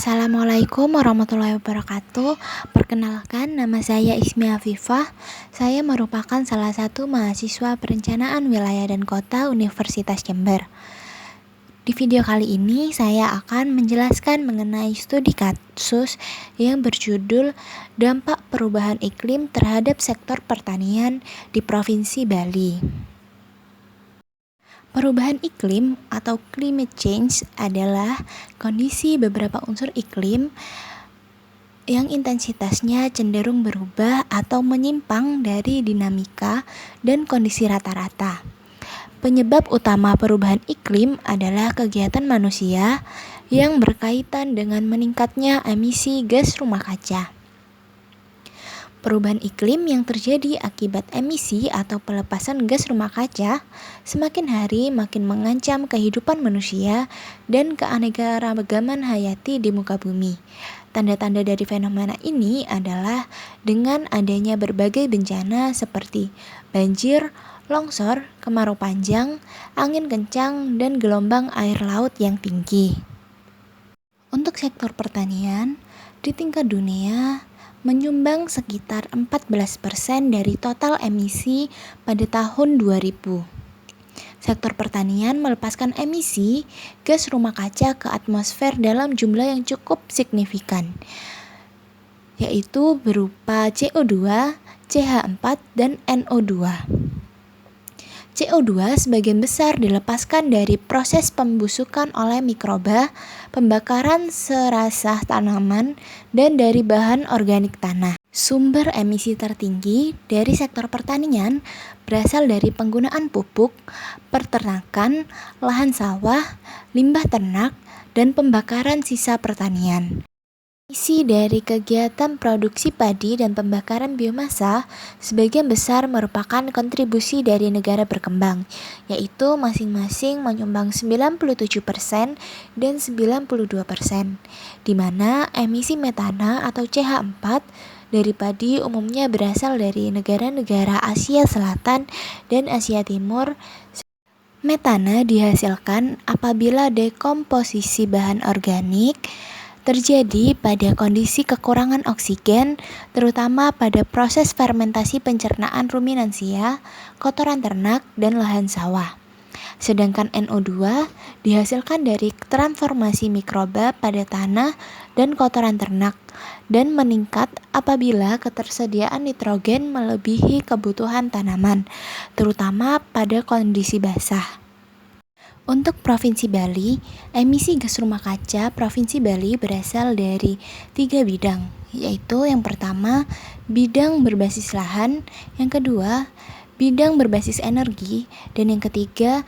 Assalamualaikum warahmatullahi wabarakatuh. Perkenalkan, nama saya Ismi Afifah. Saya merupakan salah satu mahasiswa Perencanaan Wilayah dan Kota Universitas Jember. Di video kali ini saya akan menjelaskan mengenai studi kasus yang berjudul Dampak Perubahan Iklim terhadap Sektor Pertanian di Provinsi Bali. Perubahan iklim atau climate change adalah kondisi beberapa unsur iklim yang intensitasnya cenderung berubah atau menyimpang dari dinamika dan kondisi rata-rata. Penyebab utama perubahan iklim adalah kegiatan manusia yang berkaitan dengan meningkatnya emisi gas rumah kaca. Perubahan iklim yang terjadi akibat emisi atau pelepasan gas rumah kaca semakin hari makin mengancam kehidupan manusia dan keanekaragaman hayati di muka bumi. Tanda-tanda dari fenomena ini adalah dengan adanya berbagai bencana seperti banjir, longsor, kemarau panjang, angin kencang, dan gelombang air laut yang tinggi. Untuk sektor pertanian, di tingkat dunia, menyumbang sekitar 14% dari total emisi pada tahun 2000. Sektor pertanian melepaskan emisi gas rumah kaca ke atmosfer dalam jumlah yang cukup signifikan, yaitu berupa CO2, CH4, dan NO2. CO2 sebagian besar dilepaskan dari proses pembusukan oleh mikroba, pembakaran serasah tanaman, dan dari bahan organik tanah. Sumber emisi tertinggi dari sektor pertanian berasal dari penggunaan pupuk, peternakan, lahan sawah, limbah ternak, dan pembakaran sisa pertanian. Emisi dari kegiatan produksi padi dan pembakaran biomasa sebagian besar merupakan kontribusi dari negara berkembang, yaitu masing-masing menyumbang 97% dan 92%, di mana emisi metana atau CH4 dari padi umumnya berasal dari negara-negara Asia Selatan dan Asia Timur. Metana dihasilkan apabila dekomposisi bahan organik terjadi pada kondisi kekurangan oksigen, terutama pada proses fermentasi pencernaan ruminansia, kotoran ternak, dan lahan sawah. Sedangkan NO2 dihasilkan dari transformasi mikroba pada tanah dan kotoran ternak, dan meningkat apabila ketersediaan nitrogen melebihi kebutuhan tanaman, terutama pada kondisi basah. Untuk Provinsi Bali, emisi gas rumah kaca Provinsi Bali berasal dari 3 bidang, yaitu yang pertama, bidang berbasis lahan, yang kedua, bidang berbasis energi, dan yang ketiga,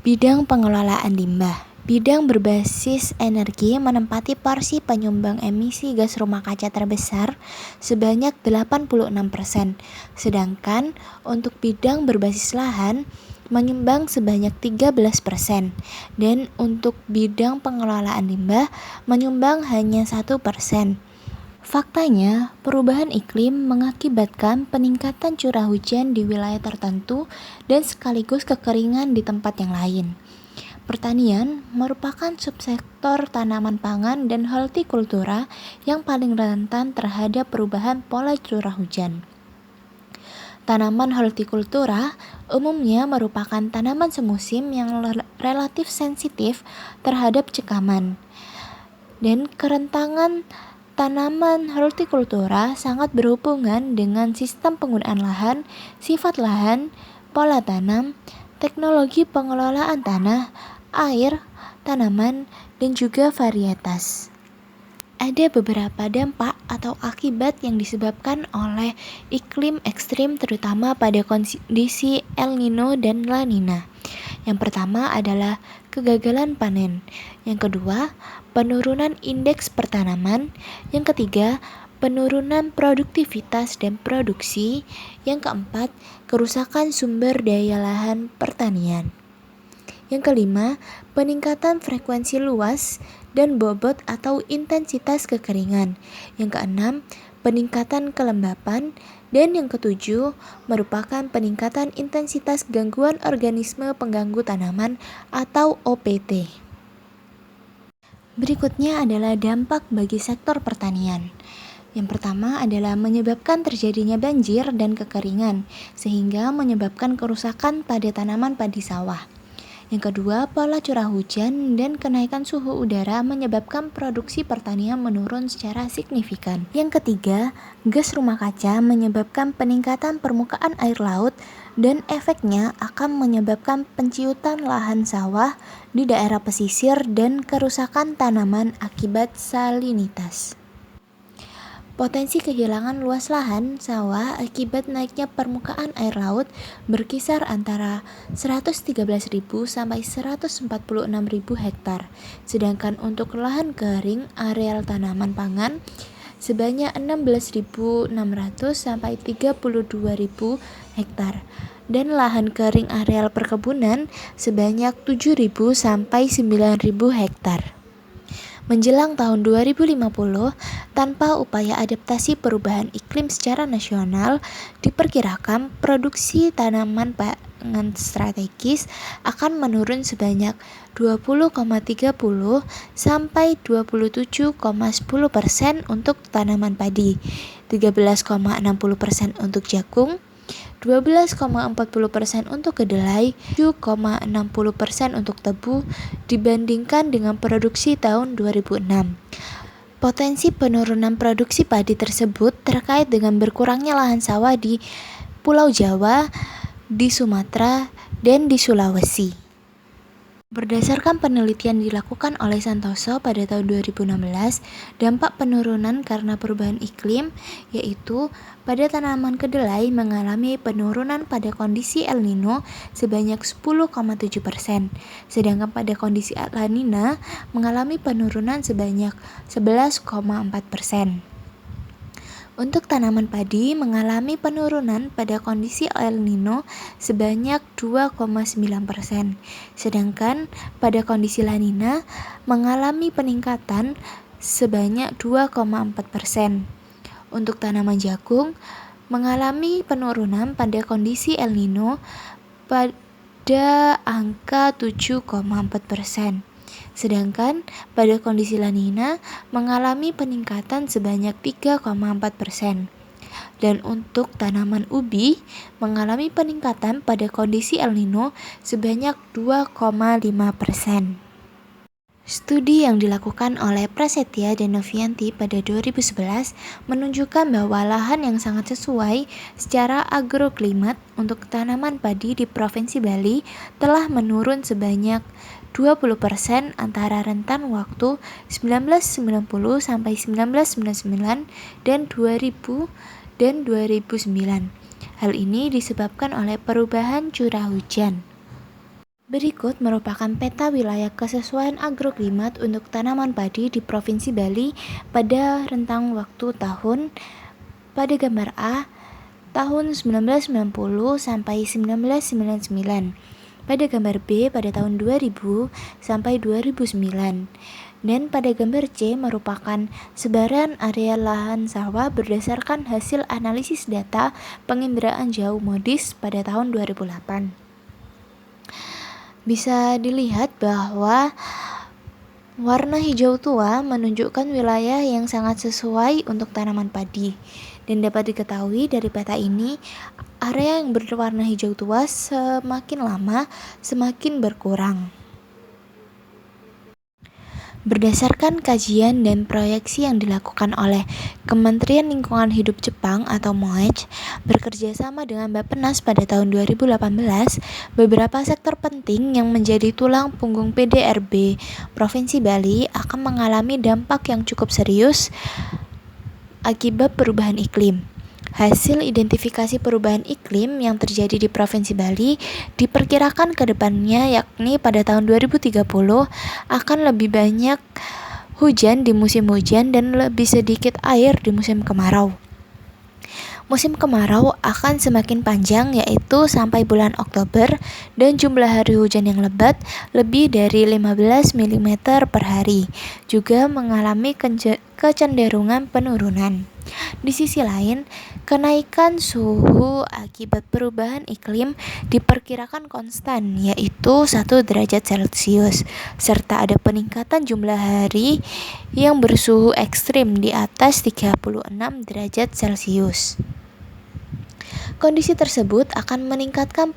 bidang pengelolaan limbah. Bidang berbasis energi menempati porsi penyumbang emisi gas rumah kaca terbesar sebanyak 86%, sedangkan untuk bidang berbasis lahan menyumbang sebanyak 13%, dan untuk bidang pengelolaan limbah menyumbang hanya 1%. Faktanya, perubahan iklim mengakibatkan peningkatan curah hujan di wilayah tertentu dan sekaligus kekeringan di tempat yang lain. Pertanian merupakan subsektor tanaman pangan dan hortikultura yang paling rentan terhadap perubahan pola curah hujan. Tanaman hortikultura umumnya merupakan tanaman semusim yang relatif sensitif terhadap cekaman. Dan kerentangan tanaman hortikultura sangat berhubungan dengan sistem penggunaan lahan, sifat lahan, pola tanam, teknologi pengelolaan tanah, air, tanaman, dan juga varietas. Ada beberapa dampak atau akibat yang disebabkan oleh iklim ekstrim, terutama pada kondisi El Nino dan La Nina. Yang pertama adalah kegagalan panen. Yang kedua, penurunan indeks pertanaman. Yang ketiga, penurunan produktivitas dan produksi. Yang keempat, kerusakan sumber daya lahan pertanian. Yang kelima, peningkatan frekuensi luas dan bobot atau intensitas kekeringan. Yang keenam, peningkatan kelembapan. Dan yang ketujuh, merupakan peningkatan intensitas gangguan organisme pengganggu tanaman atau OPT. Berikutnya adalah dampak bagi sektor pertanian. Yang pertama adalah menyebabkan terjadinya banjir dan kekeringan, sehingga menyebabkan kerusakan pada tanaman padi sawah. Yang kedua, pola curah hujan dan kenaikan suhu udara menyebabkan produksi pertanian menurun secara signifikan. Yang ketiga, gas rumah kaca menyebabkan peningkatan permukaan air laut dan efeknya akan menyebabkan penciutan lahan sawah di daerah pesisir dan kerusakan tanaman akibat salinitas. Potensi kehilangan luas lahan sawah akibat naiknya permukaan air laut berkisar antara 113.000 sampai 146.000 hektar. Sedangkan untuk lahan kering areal tanaman pangan sebanyak 16.600 sampai 32.000 hektar. Dan lahan kering areal perkebunan sebanyak 7.000 sampai 9.000 hektar. Menjelang tahun 2050, tanpa upaya adaptasi perubahan iklim secara nasional, diperkirakan produksi tanaman pangan strategis akan menurun sebanyak 20,30 sampai 27,10% untuk tanaman padi, 13,60% untuk jagung, 12,40% untuk kedelai, 7,60% untuk tebu dibandingkan dengan produksi tahun 2006. Potensi penurunan produksi padi tersebut terkait dengan berkurangnya lahan sawah di Pulau Jawa, di Sumatera, dan di Sulawesi. Berdasarkan penelitian dilakukan oleh Santoso pada tahun 2016, dampak penurunan karena perubahan iklim yaitu pada tanaman kedelai mengalami penurunan pada kondisi El Nino sebanyak 10,7%, sedangkan pada kondisi La Nina mengalami penurunan sebanyak 11,4%. Untuk tanaman padi mengalami penurunan pada kondisi El Nino sebanyak 2,9%, sedangkan pada kondisi La Nina mengalami peningkatan sebanyak 2,4%. Untuk tanaman jagung mengalami penurunan pada kondisi El Nino pada angka 7,4%. Sedangkan pada kondisi La Nina mengalami peningkatan sebanyak 3,4%. Dan untuk tanaman ubi mengalami peningkatan pada kondisi El Nino sebanyak 2,5%. Studi yang dilakukan oleh Prasetya dan Novianti pada 2011 menunjukkan bahwa lahan yang sangat sesuai secara agroklimat untuk tanaman padi di Provinsi Bali telah menurun sebanyak 20% antara rentan waktu 1990 sampai 1999 dan 2000 dan 2009. Hal ini disebabkan oleh perubahan curah hujan. Berikut merupakan peta wilayah kesesuaian agroklimat untuk tanaman padi di Provinsi Bali pada rentang waktu tahun. Pada gambar A, tahun 1990 sampai 1999. Pada gambar B pada tahun 2000 sampai 2009. Dan pada gambar C merupakan sebaran area lahan sawah berdasarkan hasil analisis data penginderaan jauh MODIS pada tahun 2008. Bisa dilihat bahwa warna hijau tua menunjukkan wilayah yang sangat sesuai untuk tanaman padi. Dan dapat diketahui dari peta ini, area yang berwarna hijau tua semakin lama semakin berkurang. Berdasarkan kajian dan proyeksi yang dilakukan oleh Kementerian Lingkungan Hidup Jepang atau MOEJ bekerja sama dengan Bappenas pada tahun 2018, beberapa sektor penting yang menjadi tulang punggung PDRB Provinsi Bali akan mengalami dampak yang cukup serius akibat perubahan iklim. Hasil identifikasi perubahan iklim yang terjadi di Provinsi Bali diperkirakan ke depannya, yakni pada tahun 2030 akan lebih banyak hujan di musim hujan dan lebih sedikit air di musim kemarau. Musim kemarau akan semakin panjang, yaitu sampai bulan Oktober, dan jumlah hari hujan yang lebat lebih dari 15 mm per hari, juga mengalami kecenderungan penurunan. Di sisi lain, kenaikan suhu akibat perubahan iklim diperkirakan konstan, yaitu 1 derajat Celcius, serta ada peningkatan jumlah hari yang bersuhu ekstrim di atas 36 derajat Celcius. Kondisi tersebut akan meningkatkan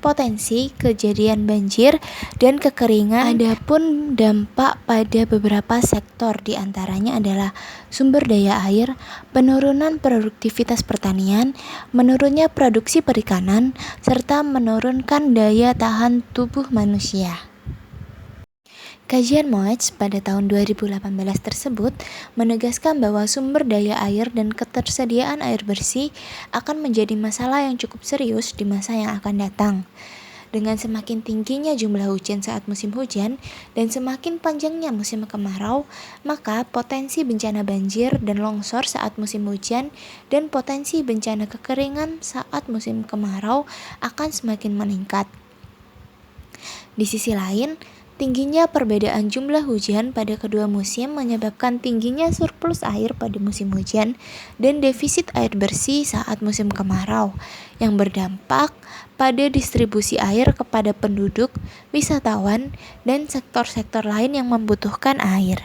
potensi kejadian banjir dan kekeringan. Adapun dampak pada beberapa sektor diantaranya adalah sumber daya air, penurunan produktivitas pertanian, menurunnya produksi perikanan, serta menurunkan daya tahan tubuh manusia. Kajian MOECH pada tahun 2018 tersebut menegaskan bahwa sumber daya air dan ketersediaan air bersih akan menjadi masalah yang cukup serius di masa yang akan datang. Dengan semakin tingginya jumlah hujan saat musim hujan dan semakin panjangnya musim kemarau, maka potensi bencana banjir dan longsor saat musim hujan dan potensi bencana kekeringan saat musim kemarau akan semakin meningkat. Di sisi lain, tingginya perbedaan jumlah hujan pada kedua musim menyebabkan tingginya surplus air pada musim hujan dan defisit air bersih saat musim kemarau, yang berdampak pada distribusi air kepada penduduk, wisatawan, dan sektor-sektor lain yang membutuhkan air.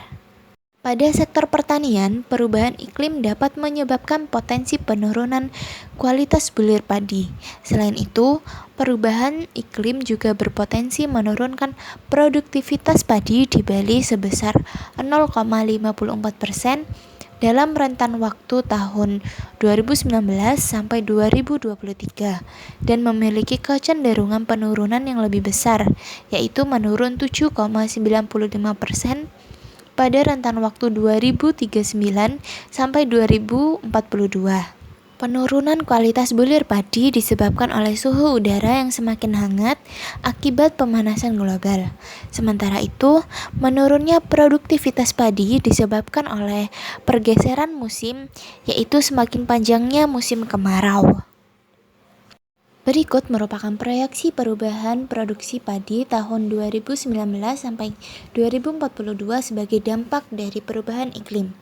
Pada sektor pertanian, perubahan iklim dapat menyebabkan potensi penurunan kualitas bulir padi. Selain itu, perubahan iklim juga berpotensi menurunkan produktivitas padi di Bali sebesar 0,54% dalam rentan waktu tahun 2019 sampai 2023 dan memiliki kecenderungan penurunan yang lebih besar, yaitu menurun 7,95% pada rentan waktu 2039 sampai 2042. Penurunan kualitas bulir padi disebabkan oleh suhu udara yang semakin hangat akibat pemanasan global. Sementara itu, menurunnya produktivitas padi disebabkan oleh pergeseran musim, yaitu semakin panjangnya musim kemarau. Berikut merupakan proyeksi perubahan produksi padi tahun 2019 sampai 2042 sebagai dampak dari perubahan iklim.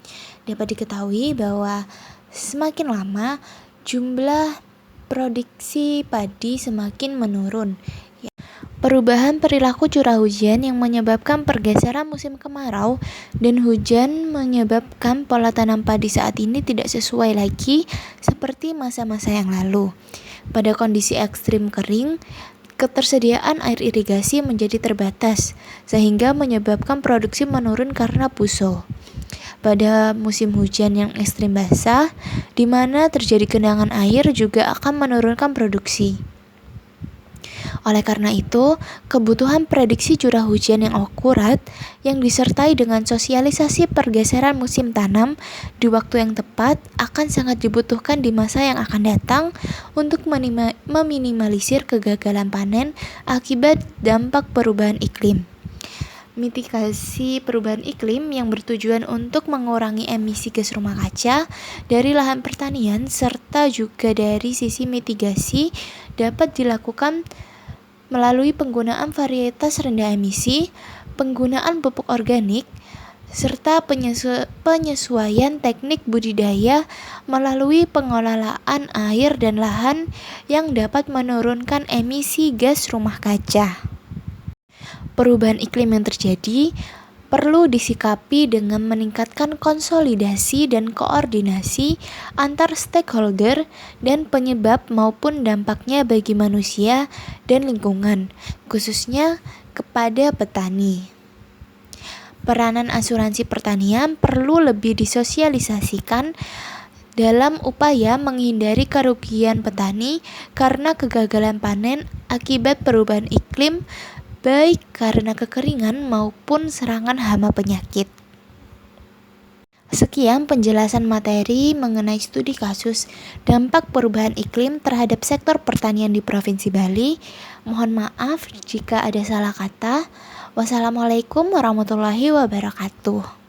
Dapat diketahui bahwa semakin lama jumlah produksi padi semakin menurun. Perubahan perilaku curah hujan yang menyebabkan pergeseran musim kemarau dan hujan menyebabkan pola tanam padi saat ini tidak sesuai lagi seperti masa-masa yang lalu. Pada kondisi ekstrim kering, ketersediaan air irigasi menjadi terbatas, sehingga menyebabkan produksi menurun karena puso. Pada musim hujan yang ekstrim basah, di mana terjadi genangan air juga akan menurunkan produksi. Oleh karena itu, kebutuhan prediksi curah hujan yang akurat yang disertai dengan sosialisasi pergeseran musim tanam di waktu yang tepat akan sangat dibutuhkan di masa yang akan datang untuk meminimalisir kegagalan panen akibat dampak perubahan iklim. Mitigasi perubahan iklim yang bertujuan untuk mengurangi emisi gas rumah kaca dari lahan pertanian serta juga dari sisi mitigasi dapat dilakukan melalui penggunaan varietas rendah emisi, penggunaan pupuk organik, serta penyesuaian teknik budidaya melalui pengelolaan air dan lahan yang dapat menurunkan emisi gas rumah kaca. Perubahan iklim yang terjadi perlu disikapi dengan meningkatkan konsolidasi dan koordinasi antar stakeholder dan penyebab maupun dampaknya bagi manusia dan lingkungan, khususnya kepada petani. Peranan asuransi pertanian perlu lebih disosialisasikan dalam upaya menghindari kerugian petani karena kegagalan panen akibat perubahan iklim, baik karena kekeringan maupun serangan hama penyakit. Sekian penjelasan materi mengenai studi kasus dampak perubahan iklim terhadap sektor pertanian di Provinsi Bali. Mohon maaf jika ada salah kata. Wassalamualaikum warahmatullahi wabarakatuh.